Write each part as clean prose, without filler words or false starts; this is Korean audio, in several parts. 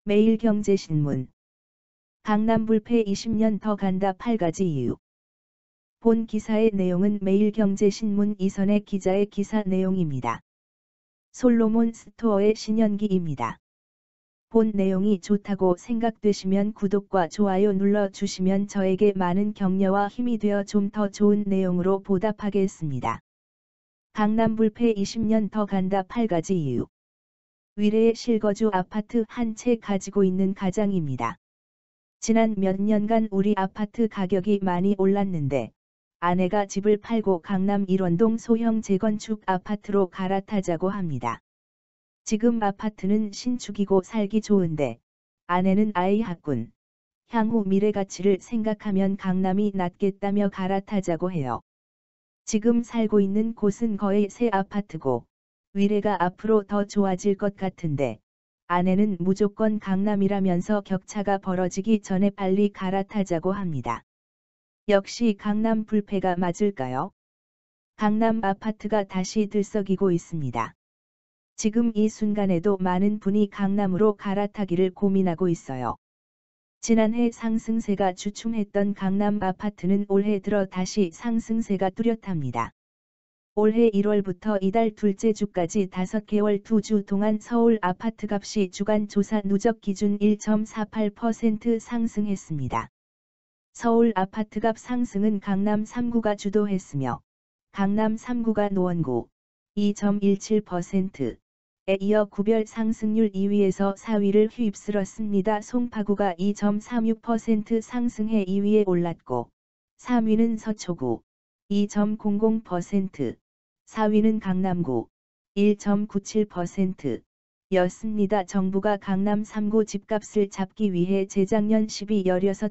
매일경제신문. 강남 불패 20년 더 간다 8가지 이유. 본 기사의 내용은 매일경제신문 이선의 기자의 기사 내용입니다. 솔로몬 스토어의 신현기입니다. 본 내용이 좋다고 생각되시면 구독과 좋아요 눌러주시면 저에게 많은 격려와 힘이 되어 좀 더 좋은 내용으로 보답하겠습니다. 강남 불패 20년 더 간다 8가지 이유. 위례의 실거주 아파트 한 채 가지고 있는 가장입니다. 지난 몇 년간 우리 아파트 가격이 많이 올랐는데 아내가 집을 팔고 강남 일원동 소형 재건축 아파트로 갈아타자고 합니다. 지금 아파트는 신축이고 살기 좋은데 아내는 아이 학군, 향후 미래 가치를 생각하면 강남이 낫겠다며 갈아타자고 해요. 지금 살고 있는 곳은 거의 새 아파트고 위례가 앞으로 더 좋아질 것 같은데 아내는 무조건 강남이라면서 격차가 벌어지기 전에 빨리 갈아타자고 합니다. 역시 강남 불패가 맞을까요? 강남 아파트가 다시 들썩이고 있습니다. 지금 이 순간에도 많은 분이 강남으로 갈아타기를 고민하고 있어요. 지난해 상승세가 주춤했던 강남 아파트는 올해 들어 다시 상승세가 뚜렷합니다. 올해 1월부터 이달 둘째 주까지 5개월 2주 동안 서울 아파트 값이 주간 조사 누적 기준 1.48% 상승했습니다. 서울 아파트값 상승은 강남 3구가 주도했으며 강남 3구가 노원구 2.17%에 이어 구별 상승률 2위에서 4위를 휩쓸었습니다. 송파구가 2.36% 상승해 2위에 올랐고 3위는 서초구 2.00%, 4위는 강남구 1.97% 였습니다. 정부가 강남 3구 집값을 잡기 위해 재작년 12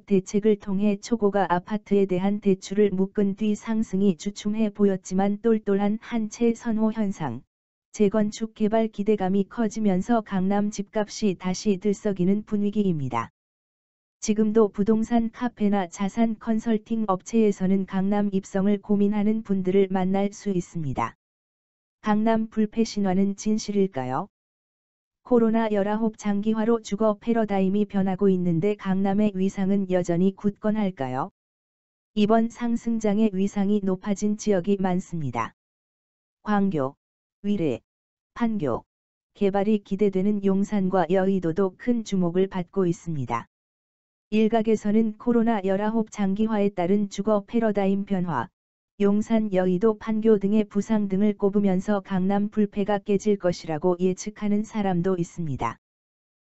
대책을 통해 초고가 아파트에 대한 대출을 묶은 뒤 상승이 주춤해 보였지만 똘똘한 한 채 선호 현상, 재건축 개발 기대감이 커지면서 강남 집값이 다시 들썩이는 분위기입니다. 지금도 부동산 카페나 자산 컨설팅 업체에서는 강남 입성을 고민하는 분들을 만날 수 있습니다. 강남 불패 신화는 진실일까요? 코로나19 장기화로 주거 패러다임이 변하고 있는데 강남의 위상은 여전히 굳건할까요? 이번 상승장의 위상이 높아진 지역이 많습니다. 광교, 위례, 판교, 개발이 기대되는 용산과 여의도도 큰 주목을 받고 있습니다. 일각에서는 코로나19 장기화에 따른 주거 패러다임 변화, 용산, 여의도, 판교 등의 부상 등을 꼽으면서 강남 불패가 깨질 것이라고 예측하는 사람도 있습니다.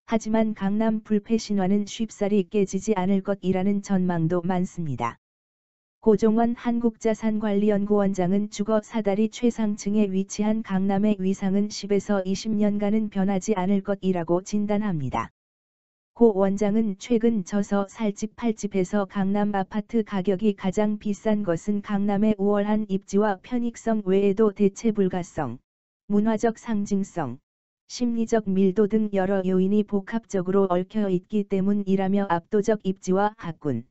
하지만 강남 불패 신화는 쉽사리 깨지지 않을 것이라는 전망도 많습니다. 고종원 한국자산관리연구원장은 주거 사다리 최상층에 위치한 강남의 위상은 10에서 20년간은 변하지 않을 것이라고 진단합니다. 고 원장은 최근 저서 살집 팔집에서 강남 아파트 가격이 가장 비싼 것은 강남의 우월한 입지와 편익성 외에도 대체 불가성, 문화적 상징성, 심리적 밀도 등 여러 요인이 복합적으로 얽혀 있기 때문이라며 압도적 입지와 학군,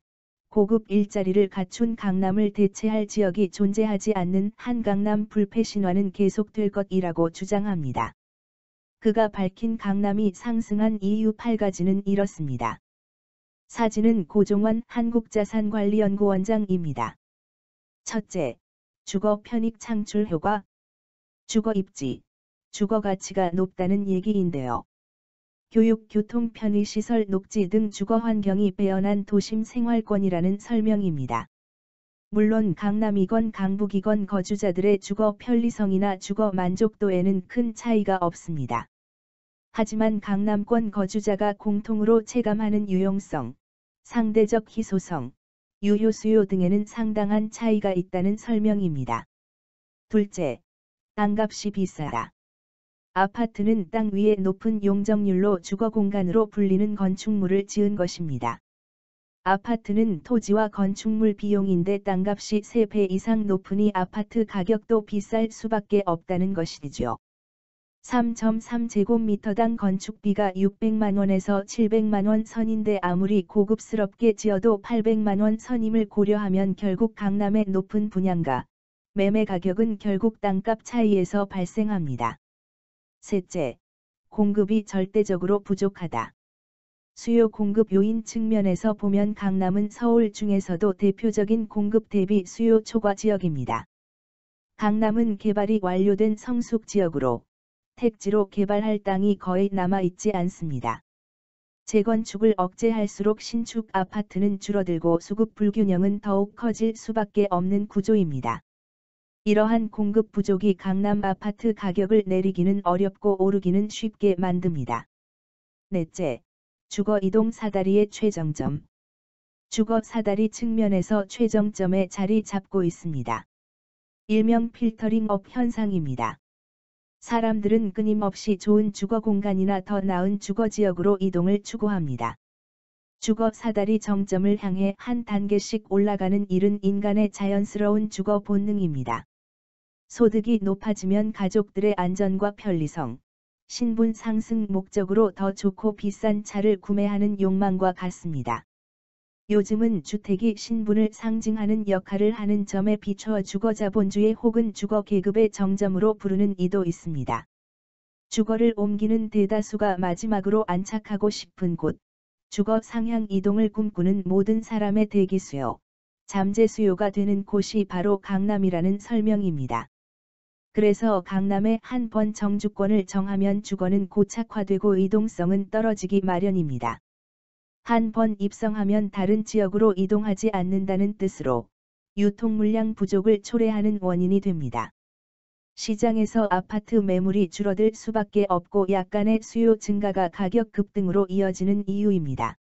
고급 일자리를 갖춘 강남을 대체할 지역이 존재하지 않는 한 강남 불패 신화는 계속될 것이라고 주장합니다. 그가 밝힌 강남이 상승한 이유 8가지는 이렇습니다. 사진은 고종원 한국자산관리연구원장입니다. 첫째, 주거 편익 창출 효과. 주거 입지, 주거 가치가 높다는 얘기인데요. 교육, 교통, 편의시설, 녹지 등 주거 환경이 빼어난 도심 생활권이라는 설명입니다. 물론 강남이건 강북이건 거주자들의 주거 편리성이나 주거 만족도에는 큰 차이가 없습니다. 하지만 강남권 거주자가 공통으로 체감하는 유용성, 상대적 희소성, 유효 수요 등에는 상당한 차이가 있다는 설명입니다. 둘째, 땅값이 비싸다. 아파트는 땅 위에 높은 용적률로 주거 공간으로 불리는 건축물을 지은 것입니다. 아파트는 토지와 건축물 비용인데 땅값이 3배 이상 높으니 아파트 가격도 비쌀 수밖에 없다는 것이죠. 3.3제곱미터당 건축비가 600만원에서 700만원 선인데 아무리 고급스럽게 지어도 800만원 선임을 고려하면 결국 강남의 높은 분양가, 매매 가격은 결국 땅값 차이에서 발생합니다. 셋째, 공급이 절대적으로 부족하다. 수요 공급 요인 측면에서 보면 강남은 서울 중에서도 대표적인 공급 대비 수요 초과 지역입니다. 강남은 개발이 완료된 성숙 지역으로 택지로 개발할 땅이 거의 남아있지 않습니다. 재건축을 억제할수록 신축 아파트는 줄어들고 수급 불균형은 더욱 커질 수밖에 없는 구조입니다. 이러한 공급 부족이 강남 아파트 가격을 내리기는 어렵고 오르기는 쉽게 만듭니다. 넷째, 주거 이동 사다리의 최정점. 주거 사다리 측면에서 최정점에 자리 잡고 있습니다. 일명 필터링업 현상입니다. 사람들은 끊임없이 좋은 주거 공간이나 더 나은 주거 지역으로 이동을 추구합니다. 주거 사다리 정점을 향해 한 단계씩 올라가는 일은 인간의 자연스러운 주거 본능입니다. 소득이 높아지면 가족들의 안전과 편리성, 신분 상승 목적으로 더 좋고 비싼 차를 구매하는 욕망과 같습니다. 요즘은 주택이 신분을 상징하는 역할을 하는 점에 비춰 주거자본주의 혹은 주거계급의 정점으로 부르는 이도 있습니다. 주거를 옮기는 대다수가 마지막으로 안착하고 싶은 곳, 주거 상향 이동을 꿈꾸는 모든 사람의 대기수요, 잠재수요가 되는 곳이 바로 강남이라는 설명입니다. 그래서 강남에 한 번 정주권을 정하면 주거는 고착화되고 이동성은 떨어지기 마련입니다. 한 번 입성하면 다른 지역으로 이동하지 않는다는 뜻으로 유통 물량 부족을 초래하는 원인이 됩니다. 시장에서 아파트 매물이 줄어들 수밖에 없고 약간의 수요 증가가 가격 급등으로 이어지는 이유입니다.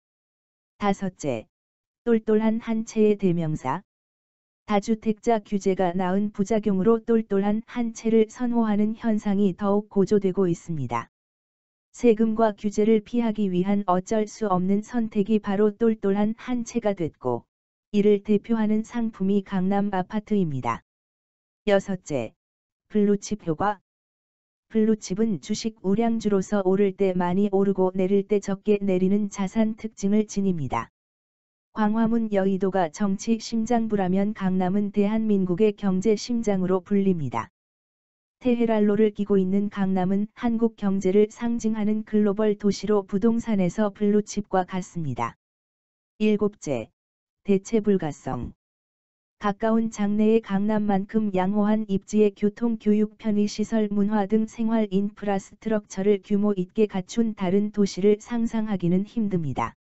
다섯째, 똘똘한 한 채의 대명사. 다주택자 규제가 낳은 부작용으로 똘똘한 한 채를 선호하는 현상이 더욱 고조되고 있습니다. 세금과 규제를 피하기 위한 어쩔 수 없는 선택이 바로 똘똘한 한 채가 됐고, 이를 대표하는 상품이 강남 아파트입니다. 여섯째, 블루칩 효과. 블루칩은 주식 우량주로서 오를 때 많이 오르고 내릴 때 적게 내리는 자산 특징을 지닙니다. 광화문 여의도가 정치 심장부라면 강남은 대한민국의 경제 심장으로 불립니다. 테헤랄로를 끼고 있는 강남은 한국 경제를 상징하는 글로벌 도시로 부동산에서 블루칩과 같습니다. 일곱째, 대체 불가성. 가까운 장래의 강남만큼 양호한 입지의 교통, 교육, 편의시설, 문화 등 생활 인프라스트럭처를 규모 있게 갖춘 다른 도시를 상상하기는 힘듭니다.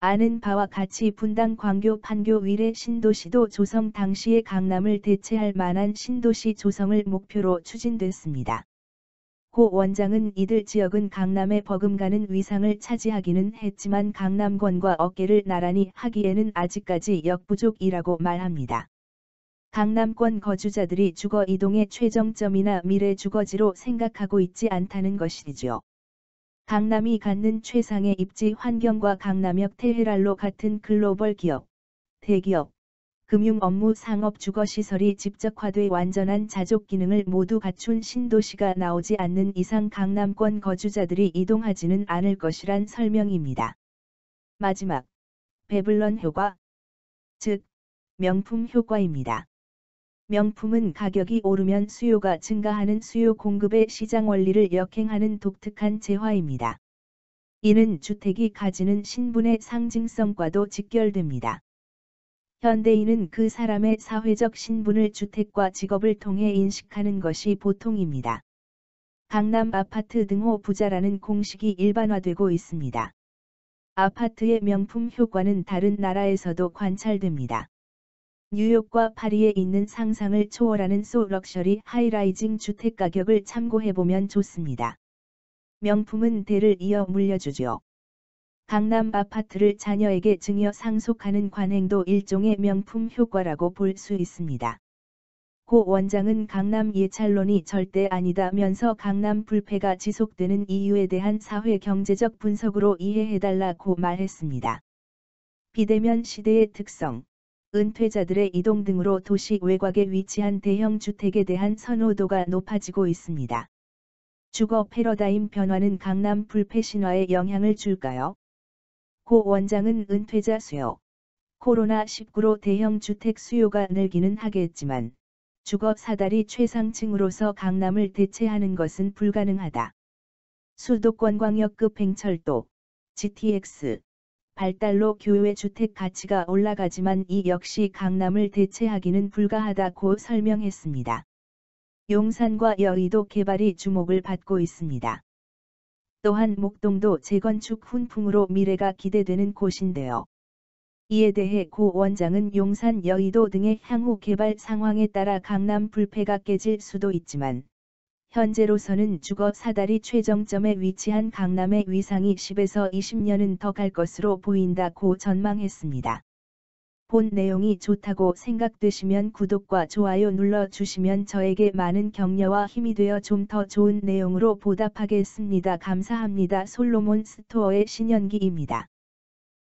아는 바와 같이 분당, 광교, 판교, 위례 신도시도 조성 당시의 강남을 대체할 만한 신도시 조성을 목표로 추진됐습니다. 고 원장은 이들 지역은 강남에 버금가는 위상을 차지하기는 했지만 강남권과 어깨를 나란히 하기에는 아직까지 역부족이라고 말합니다. 강남권 거주자들이 주거 이동의 최정점이나 미래 주거지로 생각하고 있지 않다는 것이죠. 강남이 갖는 최상의 입지 환경과 강남역 테헤랄로 같은 글로벌 기업, 대기업, 금융 업무 상업 주거시설이 집적화돼 완전한 자족 기능을 모두 갖춘 신도시가 나오지 않는 이상 강남권 거주자들이 이동하지는 않을 것이란 설명입니다. 마지막, 배블런 효과, 즉, 명품 효과입니다. 명품은 가격이 오르면 수요가 증가하는 수요 공급의 시장 원리를 역행하는 독특한 재화입니다. 이는 주택이 가지는 신분의 상징성과도 직결됩니다. 현대인은 그 사람의 사회적 신분을 주택과 직업을 통해 인식하는 것이 보통입니다. 강남 아파트 등호 부자라는 공식이 일반화되고 있습니다. 아파트의 명품 효과는 다른 나라에서도 관찰됩니다. 뉴욕과 파리에 있는 상상을 초월하는 소럭셔리 하이라이징 주택 가격을 참고해보면 좋습니다. 명품은 대를 이어 물려주죠. 강남 아파트를 자녀에게 증여 상속하는 관행도 일종의 명품 효과라고 볼 수 있습니다. 고 원장은 강남 예찰론이 절대 아니다면서 강남 불패가 지속되는 이유에 대한 사회 경제적 분석으로 이해해달라고 말했습니다. 비대면 시대의 특성, 은퇴자들의 이동 등으로 도시 외곽에 위치한 대형 주택에 대한 선호도가 높아지고 있습니다. 주거 패러다임 변화는 강남 불패 신화에 영향을 줄까요? 고 원장은 은퇴자 수요, 코로나19로 대형 주택 수요가 늘기는 하겠지만, 주거 사다리 최상층으로서 강남을 대체하는 것은 불가능하다. 수도권 광역급 행철도, GTX 발달로 교외 주택 가치가 올라가지만 이 역시 강남을 대체하기는 불가하다고 설명했습니다. 용산과 여의도 개발이 주목을 받고 있습니다. 또한 목동도 재건축 훈풍으로 미래가 기대되는 곳인데요. 이에 대해 고 원장은 용산 여의도 등의 향후 개발 상황에 따라 강남 불패가 깨질 수도 있지만 현재로서는 주거 사다리 최정점에 위치한 강남의 위상이 10에서 20년은 더 갈 것으로 보인다고 전망했습니다. 본 내용이 좋다고 생각되시면 구독과 좋아요 눌러주시면 저에게 많은 격려와 힘이 되어 좀 더 좋은 내용으로 보답하겠습니다. 감사합니다. 솔로몬 스토어의 신현기입니다.